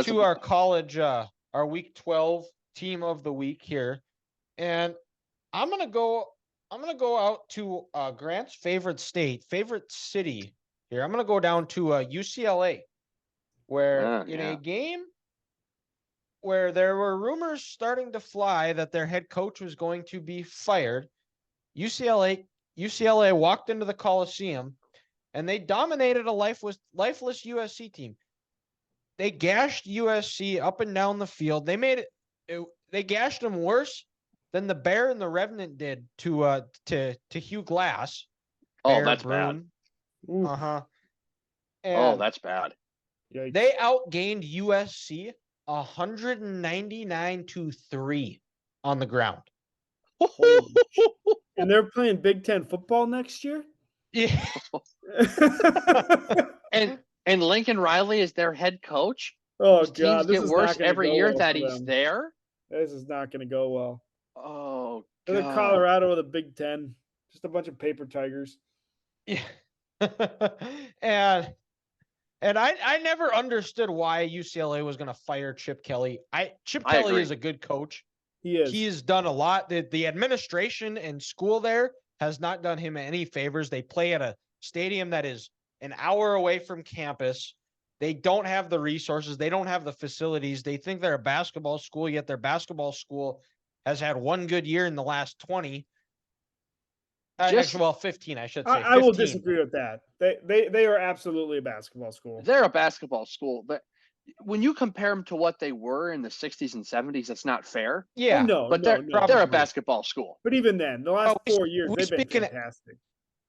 into our college, our Week 12 team of the week here, and I'm gonna go out to Grant's favorite city here. I'm gonna go down to UCLA, where in a game where there were rumors starting to fly that their head coach was going to be fired, UCLA walked into the Coliseum and they dominated a lifeless USC team. They gashed USC up and down the field. They gashed them worse than the Bear and the Revenant did to Hugh Glass. Oh, that's bad. Uh-huh. Oh, that's bad. They outgained USC 199-3 on the ground. And they're playing Big Ten football next year? Yeah. And Lincoln Riley is their head coach. Oh, These teams get worse every year that he's there. This is not going to go well. Oh, God. They're Colorado with a Big Ten. Just a bunch of paper tigers. Yeah. and I never understood why UCLA was going to fire Chip Kelly. Chip Kelly is a good coach. He is. He's done a lot. The administration and school there has not done him any favors. They play at a stadium that is an hour away from campus. They don't have the resources. They don't have the facilities. They think they're a basketball school, yet their basketball school has had one good year in the last 20. 15, I should say. 15. I will disagree with that. They are absolutely a basketball school. They're a basketball school, but when you compare them to what they were in the 60s and 70s, it's not fair. Yeah, they're a basketball school. But even then, the last 4 years, they've been fantastic.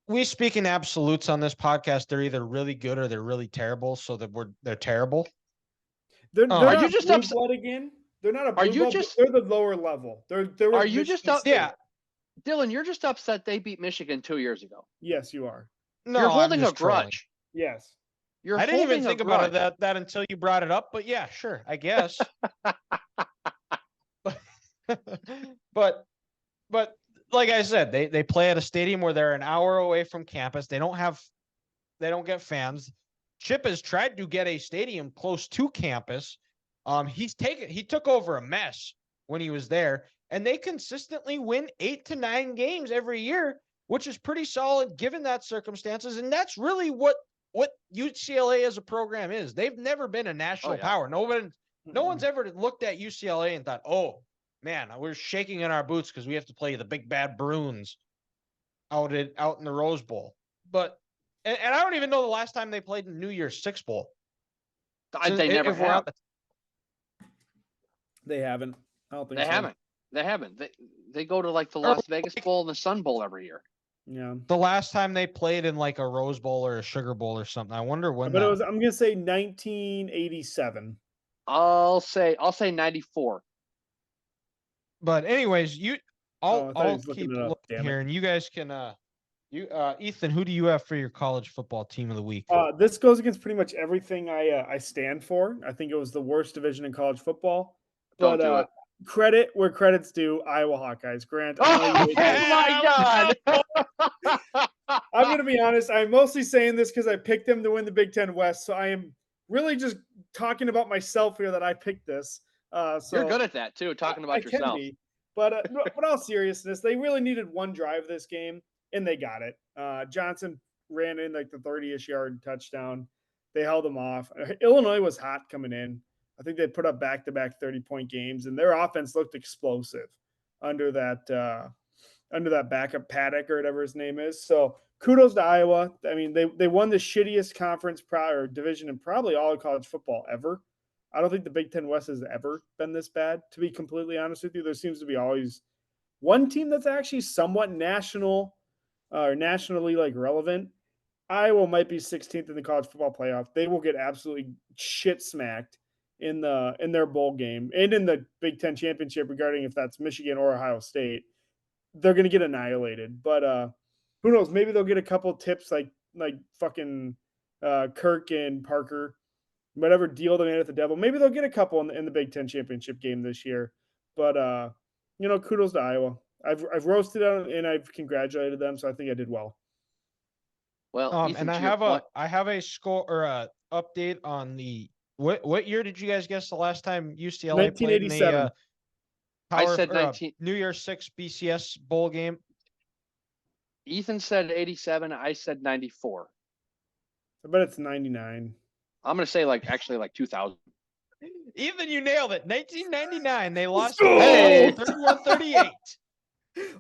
We speak in absolutes on this podcast. They're either really good or they're really terrible. So they're terrible. Are you just upset again? They're not a blue blood, they're the lower level. Are you just upset? Yeah, Dylan, you're just upset they beat Michigan 2 years ago. Yes, you are. No, you're holding a grudge. Yes. I didn't even think about that until you brought it up, but yeah, sure, I guess. but like I said, they play at a stadium where they're an hour away from campus. They don't get fans. Chip has tried to get a stadium close to campus. He took over a mess when he was there, and they consistently win 8 to 9 games every year, which is pretty solid given that circumstances. And that's really what UCLA as a program is. They've never been a national power. No one's ever looked at UCLA and thought, oh man, we're shaking in our boots because we have to play the big bad Bruins out in the Rose Bowl. But and I don't even know the last time they played in New Year's Six Bowl. They never have. They haven't. I don't think They haven't. They go to like the Las Vegas Bowl and the Sun Bowl every year. Yeah. The last time they played in like a Rose Bowl or a Sugar Bowl or something. I wonder when. But I'm gonna say 1987. I'll say 94. But anyways, I'll keep looking here, and you guys can. Ethan, who do you have for your college football team of the week? This goes against pretty much everything I stand for. I think it was the worst division in college football. Don't do it. Credit where credit's due. Iowa Hawkeyes. Grant. Oh my God! I'm going to be honest. I'm mostly saying this because I picked them to win the Big Ten West. So I am really just talking about myself here that I picked this. So you're good at that too, talking about yourself. But all seriousness, they really needed one drive this game, and they got it. Johnson ran in like the 30-ish yard touchdown. They held them off. Illinois was hot coming in. I think they put up back-to-back 30-point games, and their offense looked explosive under that backup Paddock or whatever his name is. So kudos to Iowa. I mean, they won the shittiest conference or division in probably all of college football ever. I don't think the Big Ten West has ever been this bad, to be completely honest with you. There seems to be always one team that's actually somewhat national or nationally like relevant. Iowa might be 16th in the college football playoff. They will get absolutely shit smacked in their bowl game and in the Big Ten championship regarding if that's Michigan or Ohio State. They're going to get annihilated. But who knows? Maybe they'll get a couple tips like fucking Kirk and Parker, whatever deal they made with the devil. Maybe they'll get a couple in the Big Ten championship game this year. But kudos to Iowa. I've roasted them and I've congratulated them, so I think I did well. Well, and I have a score or a update on the What year did you guys guess the last time UCLA played in a 1987. I said 19 New Year's 6 BCS bowl game? Ethan said 87. I said 94. I bet it's 99. I'm gonna say like 2000. Ethan, you nailed it. 1999. They lost go! Hey! 31-38.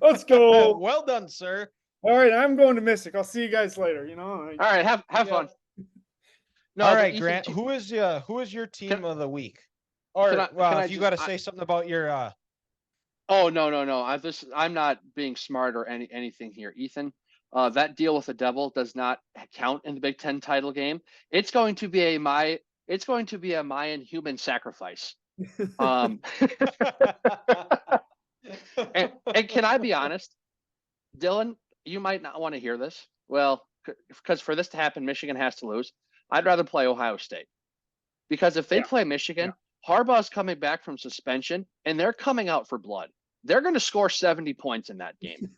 Let's go. Well done, sir. All right, I'm going to Mystic. I'll see you guys later. All right, have fun. No, All but right, Ethan, Grant. Who is your team of the week? Or can I if you just- got to say something about your Oh no! I'm not being smart or anything here, Ethan. That deal with the devil does not count in the Big Ten title game. It's going to be a Mayan human sacrifice. And can I be honest, Dylan? You might not want to hear this. Well, because for this to happen, Michigan has to lose. I'd rather play Ohio State, because if they play Michigan, Harbaugh's coming back from suspension, and they're coming out for blood. They're going to score 70 points in that game.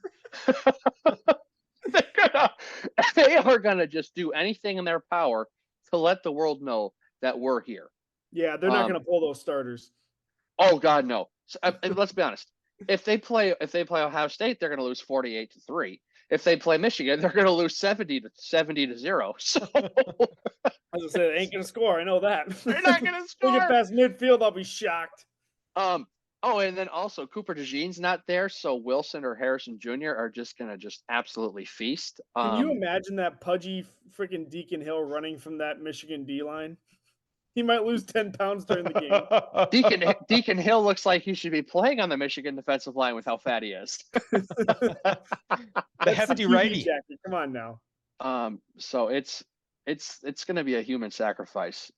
They are going to just do anything in their power to let the world know that we're here. Yeah, they're not going to pull those starters. Oh God, no. So, let's be honest. If they play Ohio State, they're going to lose 48-3. If they play Michigan, they're going to lose 70-0. So I was gonna say they ain't gonna score. I know that. they're not going to They score. get past midfield, I'll be shocked. Oh, and then also Cooper DeJean's not there, so Wilson or Harrison Jr. are just gonna absolutely feast. Can you imagine that pudgy freaking Deacon Hill running from that Michigan D line? He might lose 10 pounds during the game. Deacon Hill looks like he should be playing on the Michigan defensive line with how fat he is. the hefty TV righty? jacket. Come on now. So it's gonna be a human sacrifice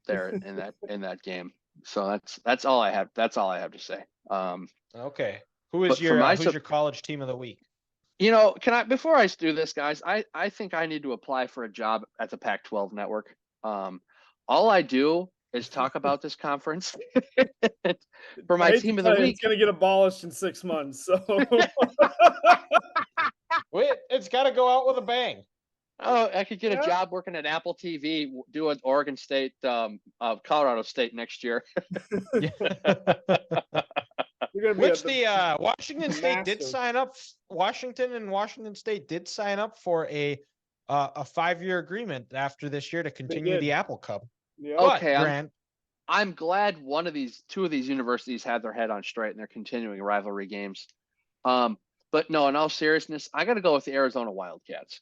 there in that game. So that's all I have. That's all I have to say. Okay. Who's But your college team of the week? Can I, before I do this, guys, I think I need to apply for a job at the Pac-12 network. All I do is talk about this conference for my team of the week. It's going to get abolished in 6 months. So Wait, it's got to go out with a bang. Oh, I could get a job working at Apple TV, doing Oregon State, Colorado State next year. Which the Washington State did sign up. Washington and Washington State did sign up for a 5-year agreement after this year to continue the Apple Cup. Yeah. Okay, Grant, I'm glad two of these universities had their head on straight and they're continuing rivalry games. But no, in all seriousness, I got to go with the Arizona Wildcats.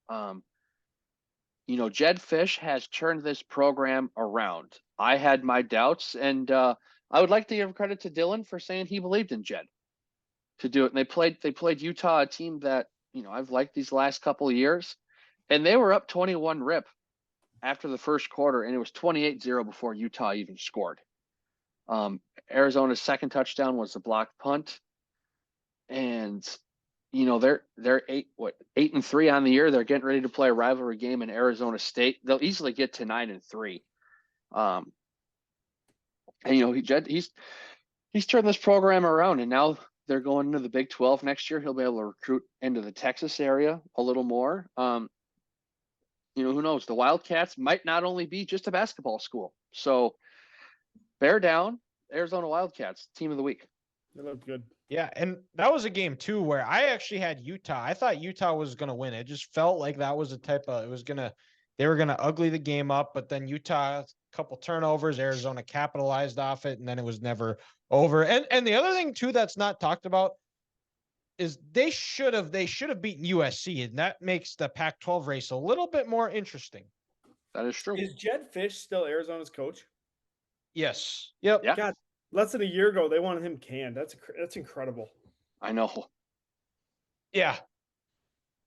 Jedd Fisch has turned this program around. I had my doubts, and I would like to give credit to Dylan for saying he believed in Jedd to do it. And they played Utah, a team that I've liked these last couple of years, and they were up 21 rip after the first quarter, and it was 28-0 before Utah even scored. Arizona's second touchdown was a blocked punt, and they're 8-3 on the year. They're getting ready to play a rivalry game in Arizona State. They'll easily get to 9-3. Jedd, he's turned this program around, and now they're going into the Big 12 next year. He'll be able to recruit into the Texas area a little more. Who knows? The Wildcats might not only be just a basketball school. So bear down, Arizona Wildcats, team of the week. They look good. Yeah, and that was a game too where I actually had Utah. I thought Utah was going to win. It just felt like that was a type of they were going to ugly the game up, but then Utah, a couple turnovers, Arizona capitalized off it, and then it was never over. And the other thing too that's not talked about is they should have beaten USC, and that makes the Pac-12 race a little bit more interesting. That is true. Is Jedd Fisch still Arizona's coach? Yes. Yep. Yeah. God, less than a year ago, they wanted him canned. That's incredible. I know. Yeah.